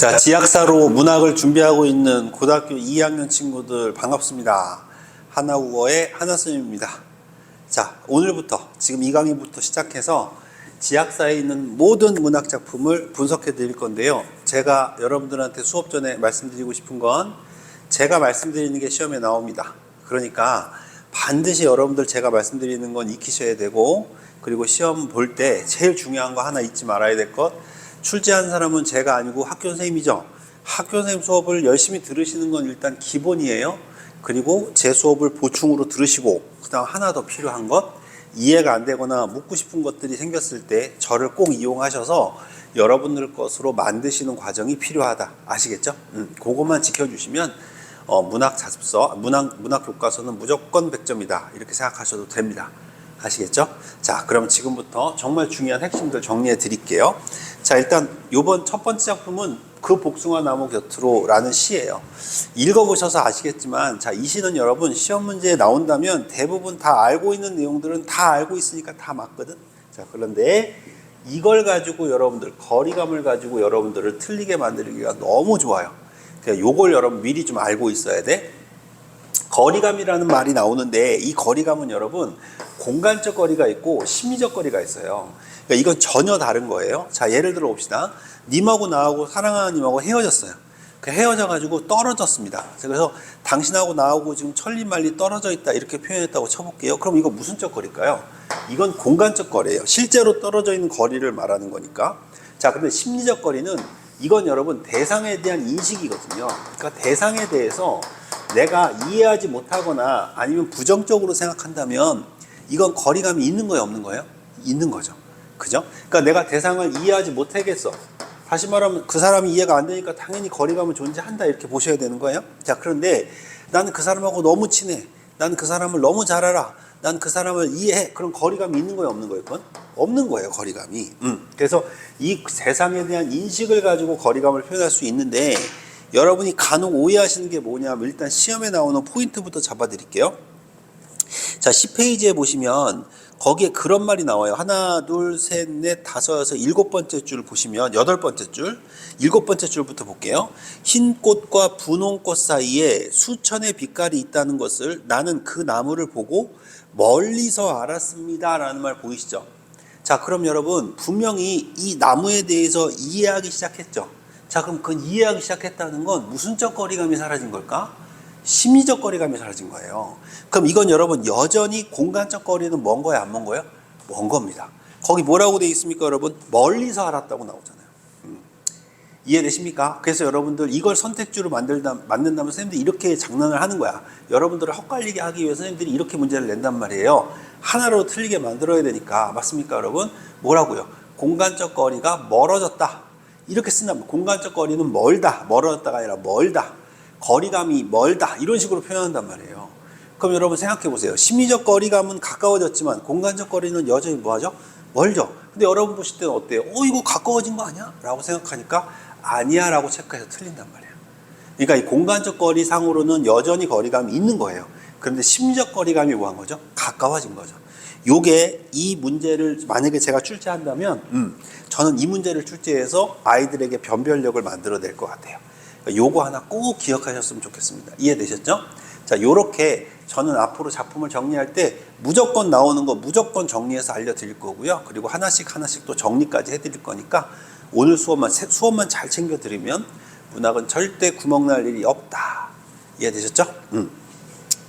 자, 지학사로 문학을 준비하고 있는 고등학교 2학년 친구들 반갑습니다. 하나국어의 하나쌤입니다. 자, 오늘부터 지금 이 강의부터 시작해서 지학사에 있는 모든 문학 작품을 분석해 드릴 건데요. 제가 여러분들한테 수업 전에 말씀드리고 싶은 건 제가 말씀드리는 게 시험에 나옵니다. 그러니까 반드시 여러분들 제가 말씀드리는 건 익히셔야 되고, 그리고 시험 볼 때 제일 중요한 거 하나 잊지 말아야 될 것, 출제한 사람은 제가 아니고 학교 선생님이죠. 학교 선생님 수업을 열심히 들으시는 건 일단 기본이에요. 그리고 제 수업을 보충으로 들으시고, 그 다음 하나 더 필요한 것, 이해가 안 되거나 묻고 싶은 것들이 생겼을 때 저를 꼭 이용하셔서 여러분들 것으로 만드시는 과정이 필요하다. 아시겠죠? 그것만 지켜주시면 문학 자습서, 문학 교과서는 무조건 100점이다. 이렇게 생각하셔도 됩니다. 아시겠죠? 자, 그럼 지금부터 정말 중요한 핵심들 정리해 드릴게요. 자, 일단 요번 첫 번째 작품은 그 복숭아 나무 곁으로 라는 시예요. 읽어보셔서 아시겠지만, 자, 이 시는 여러분 시험 문제에 나온다면 대부분 다 알고 있는 내용들은 다 알고 있으니까 다 맞거든. 자, 그런데 이걸 가지고 여러분들, 거리감을 가지고 여러분들을 틀리게 만들기가 너무 좋아요. 그러니까 요걸 여러분 미리 좀 알고 있어야 돼. 거리감이라는 말이 나오는데, 이 거리감은 여러분 공간적 거리가 있고 심리적 거리가 있어요. 그러니까 이건 전혀 다른 거예요. 자, 예를 들어 봅시다. 님하고 나하고 사랑하는 님하고 헤어졌어요. 헤어져 가지고 떨어졌습니다. 그래서 당신하고 나하고 지금 천리말리 떨어져 있다 이렇게 표현했다고 쳐볼게요. 그럼 이거 무슨 적 거리일까요? 이건 공간적 거리예요. 실제로 떨어져 있는 거리를 말하는 거니까. 자, 근데 심리적 거리는 이건 여러분 대상에 대한 인식이거든요. 그러니까 대상에 대해서 내가 이해하지 못하거나 아니면 부정적으로 생각한다면 이건 거리감이 있는 거예요, 없는 거예요? 있는 거죠. 그죠? 그러니까 내가 대상을 이해하지 못하겠어. 다시 말하면 그 사람이 이해가 안 되니까 당연히 거리감은 존재한다 이렇게 보셔야 되는 거예요. 자, 그런데 나는 그 사람하고 너무 친해. 나는 그 사람을 너무 잘 알아. 난 그 사람을 이해해. 그럼 거리감이 있는 거예요, 없는 거예요? 그건? 없는 거예요, 거리감이. 그래서 이 세상에 대한 인식을 가지고 거리감을 표현할 수 있는데, 여러분이 간혹 오해하시는 게 뭐냐면 일단 시험에 나오는 포인트부터 잡아드릴게요. 자, 10페이지에 보시면 거기에 그런 말이 나와요. 하나, 둘, 셋, 넷, 다섯, 여섯, 일곱 번째 줄 보시면 여덟 번째 줄, 일곱 번째 줄부터 볼게요. 흰 꽃과 분홍 꽃 사이에 수천의 빛깔이 있다는 것을 나는 그 나무를 보고 멀리서 알았습니다. 라는 말 보이시죠? 자, 그럼 여러분 분명히 이 나무에 대해서 이해하기 시작했죠. 자, 그럼 그 이해하기 시작했다는 건 무슨 적 거리감이 사라진 걸까? 심리적 거리감이 사라진 거예요. 그럼 이건 여러분 여전히 공간적 거리는 먼 거예요, 안 먼 거예요? 먼 겁니다. 거기 뭐라고 돼 있습니까, 여러분? 멀리서 알았다고 나오잖아요. 이해되십니까? 그래서 여러분들 이걸 선택지로 만든다면 선생님들이 이렇게 장난을 하는 거야. 여러분들을 헛갈리게 하기 위해서 선생님들이 이렇게 문제를 낸단 말이에요. 하나로 틀리게 만들어야 되니까. 맞습니까, 여러분? 뭐라고요? 공간적 거리가 멀어졌다. 이렇게 쓴다면 공간적 거리는 멀다, 멀어졌다가 아니라 멀다, 거리감이 멀다 이런 식으로 표현한단 말이에요. 그럼 여러분 생각해 보세요. 심리적 거리감은 가까워졌지만 공간적 거리는 여전히 뭐하죠? 멀죠. 근데 여러분 보실 때는 어때요? 이거 가까워진 거 아니야? 라고 생각하니까 아니야 라고 체크해서 틀린단 말이에요. 그러니까 이 공간적 거리 상으로는 여전히 거리감이 있는 거예요. 그런데 심리적 거리감이 뭐한 거죠? 가까워진 거죠. 요게 이 문제를 만약에 제가 출제한다면 저는 이 문제를 출제해서 아이들에게 변별력을 만들어낼 것 같아요. 요거 하나 꼭 기억하셨으면 좋겠습니다. 이해되셨죠? 자, 요렇게 저는 앞으로 작품을 정리할 때 무조건 나오는 거 무조건 정리해서 알려드릴 거고요. 그리고 하나씩 또 정리까지 해드릴 거니까 오늘 수업만 잘 챙겨드리면 문학은 절대 구멍 날 일이 없다. 이해되셨죠?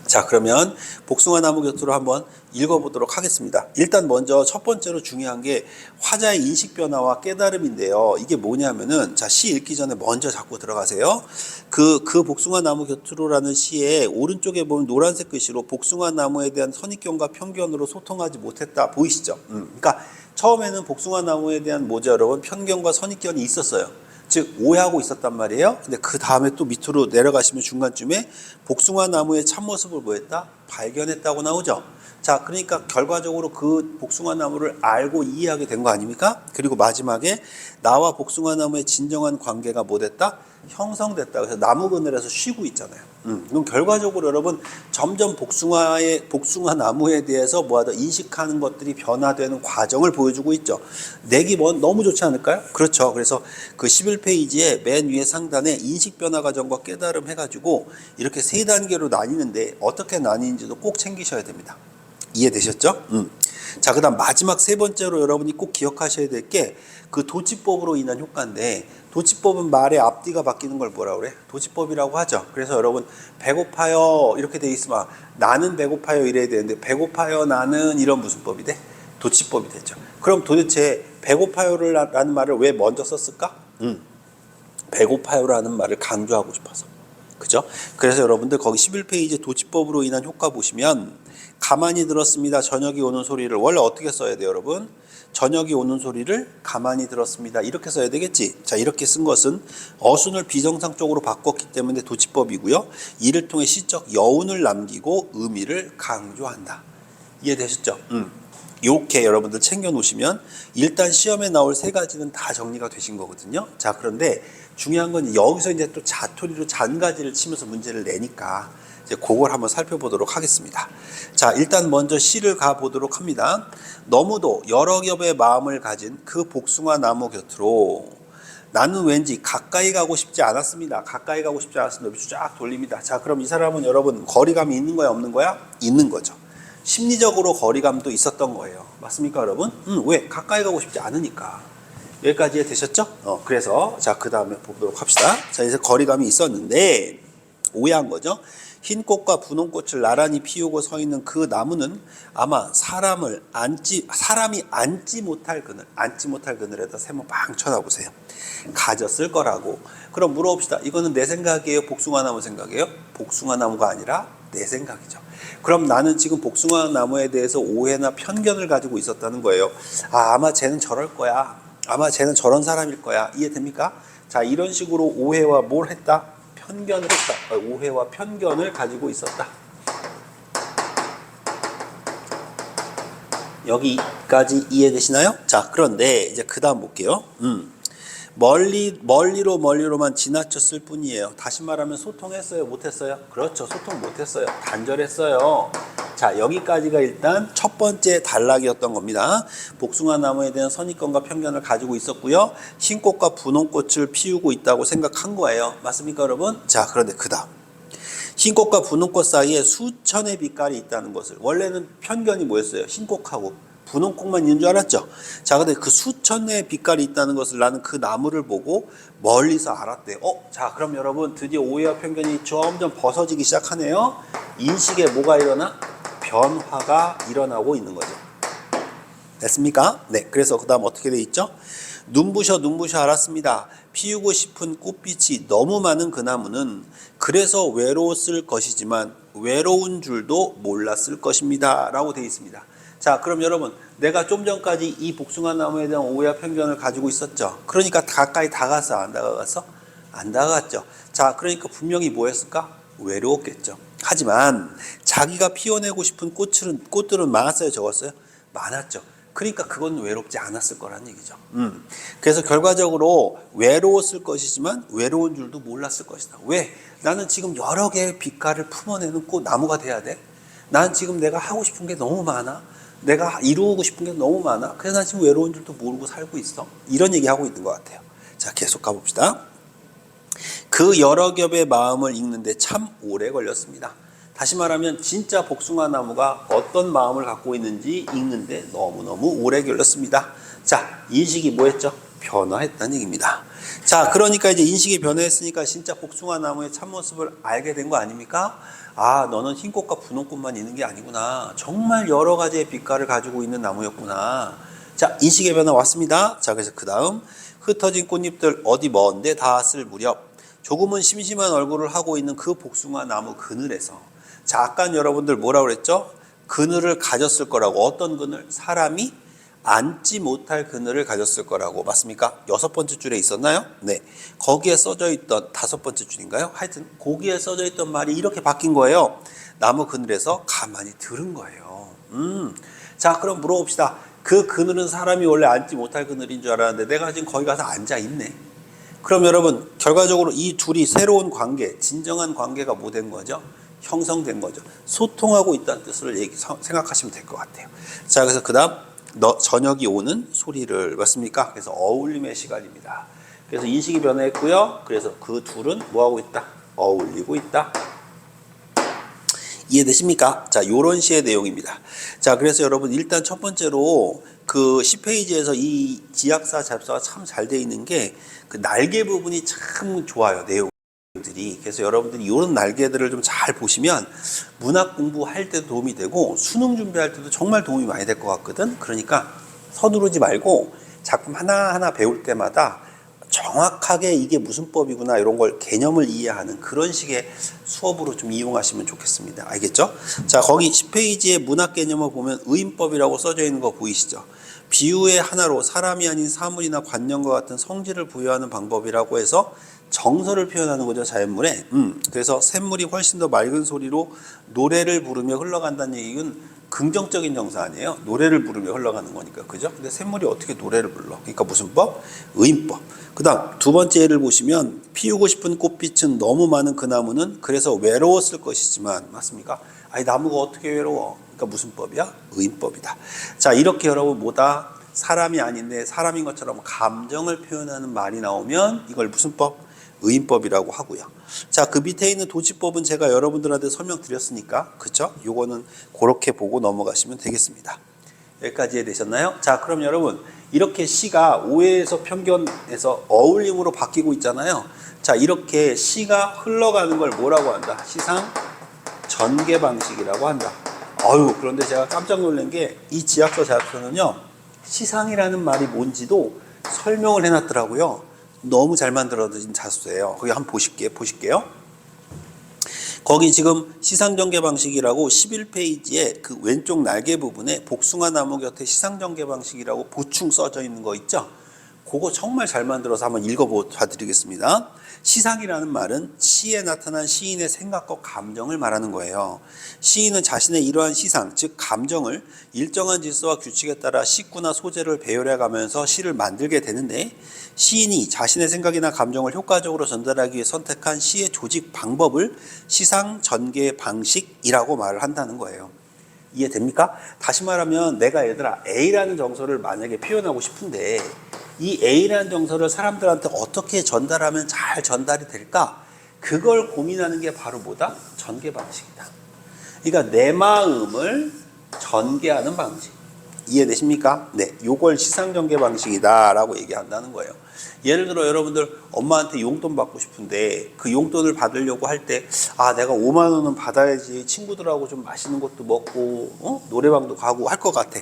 자, 그러면 복숭아 나무 곁으로 한번 읽어보도록 하겠습니다. 일단 먼저 첫 번째로 중요한 게 화자의 인식 변화와 깨달음인데요. 이게 뭐냐면은, 자, 시 읽기 전에 먼저 잡고 들어가세요. 그 복숭아 나무 곁으로라는 시에 오른쪽에 보면 노란색 글씨로 복숭아 나무에 대한 선입견과 편견으로 소통하지 못했다. 보이시죠? 그러니까 처음에는 복숭아 나무에 대한 뭐죠, 여러분? 편견과 선입견이 있었어요. 즉 오해하고 있었단 말이에요. 근데 그 다음에 또 밑으로 내려가시면 중간쯤에 복숭아 나무의 참모습을 뭐했다? 발견했다고 나오죠. 자, 그러니까 결과적으로 그 복숭아 나무를 알고 이해하게 된 거 아닙니까? 그리고 마지막에 나와 복숭아 나무의 진정한 관계가 뭐 됐다? 형성됐다. 그래서 나무 그늘에서 쉬고 있잖아요. 그럼 결과적으로 여러분 점점 복숭아 나무에 대해서 뭐하다 인식하는 것들이 변화되는 과정을 보여주고 있죠. 내기 너무 좋지 않을까요? 그렇죠. 그래서 그 11페이지에 맨 위에 상단에 인식 변화 과정과 깨달음 해가지고 이렇게 세 단계로 나뉘는데 어떻게 나뉘는지도 꼭 챙기셔야 됩니다. 이해되셨죠? 자, 그 다음 마지막 세 번째로 여러분이 꼭 기억하셔야 될 게 그 도치법으로 인한 효과인데, 도치법은 말의 앞뒤가 바뀌는 걸 뭐라 그래? 도치법이라고 하죠. 그래서 여러분 배고파요 이렇게 돼 있으면 나는 배고파요 이래야 되는데 배고파요 나는 이런 무슨 법이 돼? 도치법이 되죠. 그럼 도대체 배고파요라는 말을 왜 먼저 썼을까? 배고파요라는 말을 강조하고 싶어서. 그죠? 그래서 여러분들 거기 11페이지 도치법으로 인한 효과 보시면 가만히 들었습니다. 저녁이 오는 소리를 원래 어떻게 써야 돼요, 여러분? 저녁이 오는 소리를 가만히 들었습니다. 이렇게 써야 되겠지? 자, 이렇게 쓴 것은 어순을 비정상적으로 바꿨기 때문에 도치법이고요. 이를 통해 시적 여운을 남기고 의미를 강조한다. 이해되셨죠? 이렇게 여러분들 챙겨 놓으시면 일단 시험에 나올 세 가지는 다 정리가 되신 거거든요. 자, 그런데 중요한 건 여기서 이제 또 자투리로 잔가지를 치면서 문제를 내니까 이제 그걸 한번 살펴보도록 하겠습니다. 자, 일단 먼저 시를 가보도록 합니다. 너무도 여러 겹의 마음을 가진 그 복숭아 나무 곁으로 나는 왠지 가까이 가고 싶지 않았습니다. 가까이 가고 싶지 않았습니다. 쫙 돌립니다. 자, 그럼 이 사람은 여러분 거리감이 있는 거야 없는 거야? 있는 거죠. 심리적으로 거리감도 있었던 거예요. 맞습니까, 여러분? 왜? 가까이 가고 싶지 않으니까. 여기까지 되셨죠? 그래서 자, 그 다음에 보도록 합시다. 자, 이제 거리감이 있었는데 오해한 거죠. 흰 꽃과 분홍 꽃을 나란히 피우고 서 있는 그 나무는 아마 사람이 앉지 못할 그늘에다 세모 빵 쳐다보세요. 가졌을 거라고. 그럼 물어봅시다. 이거는 내 생각이에요? 복숭아 나무 생각이에요? 복숭아 나무가 아니라 내 생각이죠. 그럼 나는 지금 복숭아 나무에 대해서 오해나 편견을 가지고 있었다는 거예요. 아마 쟤는 저럴 거야. 아마 쟤는 저런 사람일 거야. 이해됩니까? 자, 이런 식으로 오해와 뭘 했다? 편견을 했다. 오해와 편견을 가지고 있었다. 여기까지 이해되시나요? 자, 그런데 이제 그 다음 볼게요. 멀리로만 지나쳤을 뿐이에요. 다시 말하면 소통했어요? 못했어요? 그렇죠. 소통 못했어요. 단절했어요. 자, 여기까지가 일단 첫 번째 단락이었던 겁니다. 복숭아 나무에 대한 선입견과 편견을 가지고 있었고요. 흰 꽃과 분홍 꽃을 피우고 있다고 생각한 거예요. 맞습니까, 여러분? 자, 그런데 그 다음. 흰 꽃과 분홍 꽃 사이에 수천의 빛깔이 있다는 것을, 원래는 편견이 뭐였어요? 흰 꽃하고 분홍 꽃만 있는 줄 알았죠? 자, 근데 그 수천의 빛깔이 있다는 것을 나는 그 나무를 보고 멀리서 알았대. 자, 그럼 여러분 드디어 오해와 편견이 점점 벗어지기 시작하네요. 인식에 뭐가 일어나? 변화가 일어나고 있는 거죠. 됐습니까? 네. 그래서 그 다음 어떻게 돼 있죠? 눈부셔 알았습니다. 피우고 싶은 꽃빛이 너무 많은 그 나무는 그래서 외로웠을 것이지만 외로운 줄도 몰랐을 것입니다. 라고 되어 있습니다. 자, 그럼 여러분, 내가 좀 전까지 이 복숭아 나무에 대한 오해와 편견을 가지고 있었죠. 그러니까 가까이 다가갔어? 안 다가갔어? 안 다가갔죠. 자, 그러니까 분명히 뭐였을까? 외로웠겠죠. 하지만 자기가 피워내고 싶은 꽃들은 많았어요, 적었어요? 많았죠. 그러니까 그건 외롭지 않았을 거란 얘기죠. 그래서 결과적으로 외로웠을 것이지만 외로운 줄도 몰랐을 것이다. 왜? 나는 지금 여러 개의 빛깔을 품어내는 나무가 돼야 돼. 난 지금 내가 하고 싶은 게 너무 많아. 내가 이루고 싶은 게 너무 많아. 그래서 난 지금 외로운 줄도 모르고 살고 있어. 이런 얘기하고 있는 것 같아요. 자, 계속 가봅시다. 그 여러 겹의 마음을 읽는데 참 오래 걸렸습니다. 다시 말하면 진짜 복숭아 나무가 어떤 마음을 갖고 있는지 읽는데 너무너무 오래 걸렸습니다. 자, 인식이 뭐였죠? 변화했다는 얘기입니다. 자, 그러니까 이제 인식이 변화했으니까 진짜 복숭아 나무의 참모습을 알게 된 거 아닙니까? 아, 너는 흰꽃과 분홍꽃만 있는 게 아니구나. 정말 여러 가지의 빛깔을 가지고 있는 나무였구나. 자, 인식의 변화 왔습니다. 자, 그래서 그 다음 흩어진 꽃잎들 어디 먼데 닿았을 무렵 조금은 심심한 얼굴을 하고 있는 그 복숭아 나무 그늘에서, 자, 아까 여러분들 뭐라고 그랬죠? 그늘을 가졌을 거라고. 어떤 그늘? 사람이 앉지 못할 그늘을 가졌을 거라고. 맞습니까? 6번째 줄에 있었나요? 네. 거기에 써져 있던 5번째 줄인가요? 하여튼 거기에 써져 있던 말이 이렇게 바뀐 거예요. 나무 그늘에서 가만히 들은 거예요. 자, 그럼 물어봅시다. 그 그늘은 사람이 원래 앉지 못할 그늘인 줄 알았는데 내가 지금 거기 가서 앉아 있네. 그럼 여러분 결과적으로 이 둘이 새로운 관계, 진정한 관계가 뭐 된 거죠? 형성된 거죠. 소통하고 있다는 뜻을 생각하시면 될 것 같아요. 자, 그래서 그 다음 저녁이 오는 소리를 맞습니까? 그래서 어울림의 시간입니다. 그래서 인식이 변화했고요. 그래서 그 둘은 뭐하고 있다? 어울리고 있다. 이해되십니까? 자, 요런 시의 내용입니다. 자, 그래서 여러분 일단 첫 번째로 그 10페이지에서 이 지약사 잡사가 참 잘 돼 있는 게 그 날개 부분이 참 좋아요. 내용들이. 그래서 여러분들이 이런 날개들을 좀 잘 보시면 문학 공부할 때도 도움이 되고 수능 준비할 때도 정말 도움이 많이 될 것 같거든. 그러니까 서두르지 말고 작품 하나하나 배울 때마다 정확하게 이게 무슨 법이구나 이런 걸 개념을 이해하는 그런 식의 수업으로 좀 이용하시면 좋겠습니다. 알겠죠? 자, 거기 10페이지의 문학 개념을 보면 의인법이라고 써져 있는 거 보이시죠? 비유의 하나로 사람이 아닌 사물이나 관념과 같은 성질을 부여하는 방법이라고 해서 정서를 표현하는 거죠, 자연물에. 그래서 샘물이 훨씬 더 맑은 소리로 노래를 부르며 흘러간다는 얘기는 긍정적인 정서 아니에요? 노래를 부르며 흘러가는 거니까, 그죠? 근데 샘물이 어떻게 노래를 불러? 그러니까 무슨 법? 의인법. 그 다음 두 번째 예를 보시면 피우고 싶은 꽃빛은 너무 많은 그 나무는 그래서 외로웠을 것이지만, 맞습니까? 아니, 나무가 어떻게 외로워? 그러니까 무슨 법이야? 의인법이다. 자, 이렇게 여러분 뭐다? 사람이 아닌데 사람인 것처럼 감정을 표현하는 말이 나오면 이걸 무슨 법? 의인법이라고 하고요. 자, 그 밑에 있는 도치법은 제가 여러분들한테 설명드렸으니까, 그쵸? 요거는 그렇게 보고 넘어가시면 되겠습니다. 여기까지 이해되셨나요? 자, 그럼 여러분 이렇게 시가 오해에서 편견에서 어울림으로 바뀌고 있잖아요. 자, 이렇게 시가 흘러가는 걸 뭐라고 한다? 시상 전개 방식이라고 한다. 그런데 제가 깜짝 놀란 게 이 지약서 자료서는요, 시상이라는 말이 뭔지도 설명을 해놨더라고요. 너무 잘 만들어진 자료예요. 거기 한번 보실게요. 거기 지금 시상전개 방식이라고 11페이지에 그 왼쪽 날개 부분에 복숭아 나무 곁에 시상전개 방식이라고 보충 써져 있는 거 있죠? 그거 정말 잘 만들어서 한번 읽어봐드리겠습니다. 시상이라는 말은 시에 나타난 시인의 생각과 감정을 말하는 거예요. 시인은 자신의 이러한 시상, 즉 감정을 일정한 질서와 규칙에 따라 시구나 소재를 배열해가면서 시를 만들게 되는데, 시인이 자신의 생각이나 감정을 효과적으로 전달하기 위해 선택한 시의 조직 방법을 시상 전개 방식이라고 말을 한다는 거예요. 이해됩니까? 다시 말하면 내가 얘들아 A라는 정서를 만약에 표현하고 싶은데 이 A라는 정서를 사람들한테 어떻게 전달하면 잘 전달이 될까? 그걸 고민하는 게 바로 뭐다? 전개 방식이다. 그러니까 내 마음을 전개하는 방식. 이해되십니까? 네, 요걸 시상 전개 방식이다 라고 얘기한다는 거예요. 예를 들어 여러분들 엄마한테 용돈 받고 싶은데 그 용돈을 받으려고 할 때 내가 5만 원은 받아야지 친구들하고 좀 맛있는 것도 먹고 노래방도 가고 할 것 같아.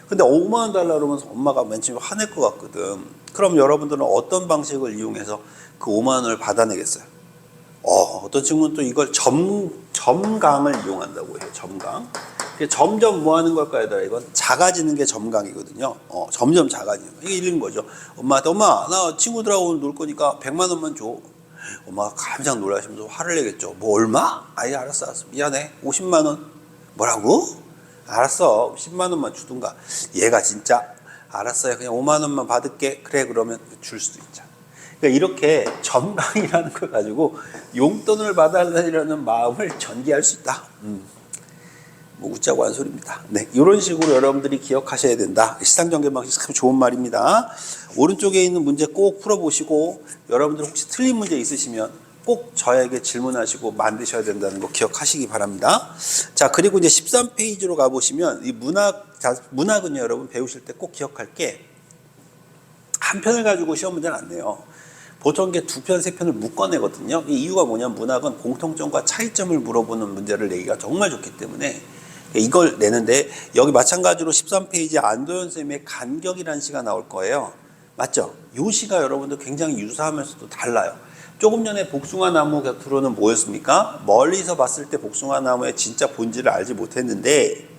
근데 5만 원 달라 그러면 엄마가 맨 처음에 화낼 것 같거든. 그럼 여러분들은 어떤 방식을 이용해서 그 5만 원을 받아내겠어요? 어떤 친구는 또 이걸 점강을 이용한다고 해요. 점강. 점점 뭐 하는 걸까요? 이건 작아지는 게 점강이거든요. 점점 작아지는 거. 이게 이런 거죠. 엄마한테 엄마 나 친구들하고 오늘 놀 거니까 100만 원만 줘. 엄마가 깜짝 놀라시면서 화를 내겠죠. 뭐 얼마? 알았어. 미안해. 50만 원. 뭐라고? 알았어. 10만 원만 주든가. 얘가 진짜 알았어요. 그냥 5만 원만 받을게. 그래 그러면 줄 수도 있잖아. 그러니까 이렇게 점강이라는 걸 가지고 용돈을 받아내려는 마음을 전개할 수 있다. 뭐 웃자고 한 소리입니다. 네, 이런 식으로 여러분들이 기억하셔야 된다. 시상전개 방식 참 좋은 말입니다. 오른쪽에 있는 문제 꼭 풀어보시고 여러분들 혹시 틀린 문제 있으시면 꼭 저에게 질문하시고 만드셔야 된다는 거 기억하시기 바랍니다. 자, 그리고 이제 13페이지로 가보시면 이 문학은 여러분 배우실 때 꼭 기억할 게 한 편을 가지고 시험 문제는 안 내요. 보통 이게 2편, 3편을 묶어내거든요. 이 이유가 뭐냐면 문학은 공통점과 차이점을 물어보는 문제를 내기가 정말 좋기 때문에 이걸 내는데, 여기 마찬가지로 13페이지 안도현 쌤의 간격이라는 시가 나올 거예요. 맞죠? 이 시가 여러분들 굉장히 유사하면서도 달라요. 조금 전에 복숭아 나무 곁으로는 뭐였습니까? 멀리서 봤을 때 복숭아 나무의 진짜 본질을 알지 못했는데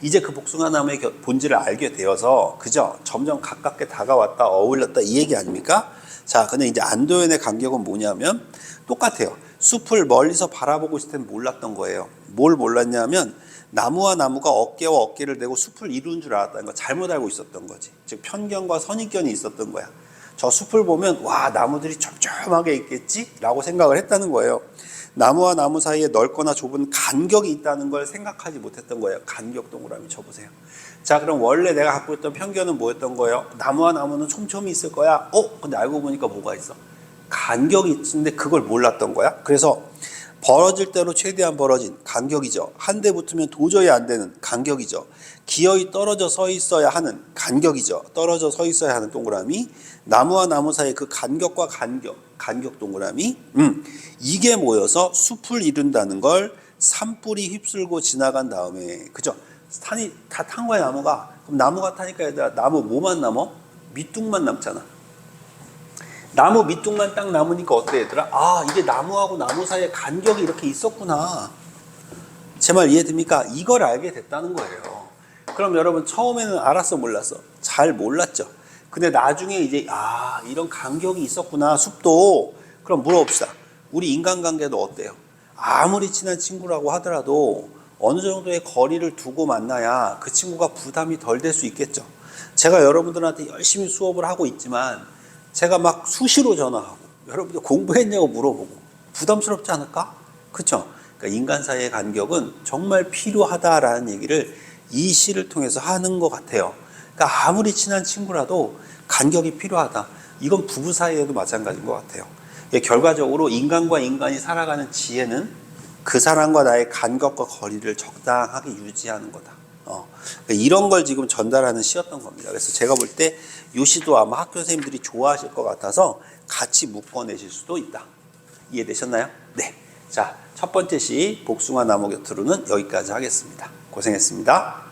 이제 그 복숭아 나무의 본질을 알게 되어서 그죠? 점점 가깝게 다가왔다, 어울렸다 이 얘기 아닙니까? 자, 근데 이제 안도현의 간격은 뭐냐면 똑같아요. 숲을 멀리서 바라보고 있을 땐 몰랐던 거예요. 뭘 몰랐냐면 나무와 나무가 어깨와 어깨를 대고 숲을 이루는 줄 알았다는 거, 잘못 알고 있었던 거지. 즉 편견과 선입견이 있었던 거야. 저 숲을 보면 와, 나무들이 촘촘하게 있겠지라고 생각을 했다는 거예요. 나무와 나무 사이에 넓거나 좁은 간격이 있다는 걸 생각하지 못했던 거예요. 간격 동그라미 쳐보세요. 자, 그럼 원래 내가 갖고 있던 편견은 뭐였던 거예요? 나무와 나무는 촘촘히 있을 거야. 근데 알고 보니까 뭐가 있어? 간격이 있는데 그걸 몰랐던 거야. 그래서 벌어질 대로 최대한 벌어진 간격이죠. 한 대 붙으면 도저히 안 되는 간격이죠. 기어이 떨어져 서 있어야 하는 간격이죠. 떨어져 서 있어야 하는 동그라미. 나무와 나무 사이 그 간격과 간격 동그라미. 이게 모여서 숲을 이룬다는 걸 산불이 휩쓸고 지나간 다음에, 그죠? 산이 다 탄 거야, 나무가. 그럼 나무가 타니까 얘들아, 나무 뭐만 남어? 밑둥만 남잖아. 나무 밑둥만 딱 남으니까 어때, 얘들아? 아, 이게 나무하고 나무 사이에 간격이 이렇게 있었구나. 제 말 이해됩니까? 이걸 알게 됐다는 거예요. 그럼 여러분, 처음에는 알았어, 몰랐어? 잘 몰랐죠. 근데 나중에 이제 이런 간격이 있었구나, 숲도. 그럼 물어봅시다. 우리 인간관계도 어때요? 아무리 친한 친구라고 하더라도 어느 정도의 거리를 두고 만나야 그 친구가 부담이 덜 될 수 있겠죠. 제가 여러분들한테 열심히 수업을 하고 있지만 제가 막 수시로 전화하고 여러분들 공부했냐고 물어보고 부담스럽지 않을까? 그렇죠? 그러니까 인간 사이의 간격은 정말 필요하다라는 얘기를 이 시를 통해서 하는 것 같아요. 그러니까 아무리 친한 친구라도 간격이 필요하다. 이건 부부 사이에도 마찬가지인 것 같아요. 결과적으로 인간과 인간이 살아가는 지혜는 그 사람과 나의 간격과 거리를 적당하게 유지하는 거다. 그러니까 이런 걸 지금 전달하는 시였던 겁니다. 그래서 제가 볼 때 이 시도 아마 학교 선생님들이 좋아하실 것 같아서 같이 묶어내실 수도 있다. 이해되셨나요? 네. 자, 첫 번째 시 복숭아 나무 곁으로는 여기까지 하겠습니다. 고생했습니다.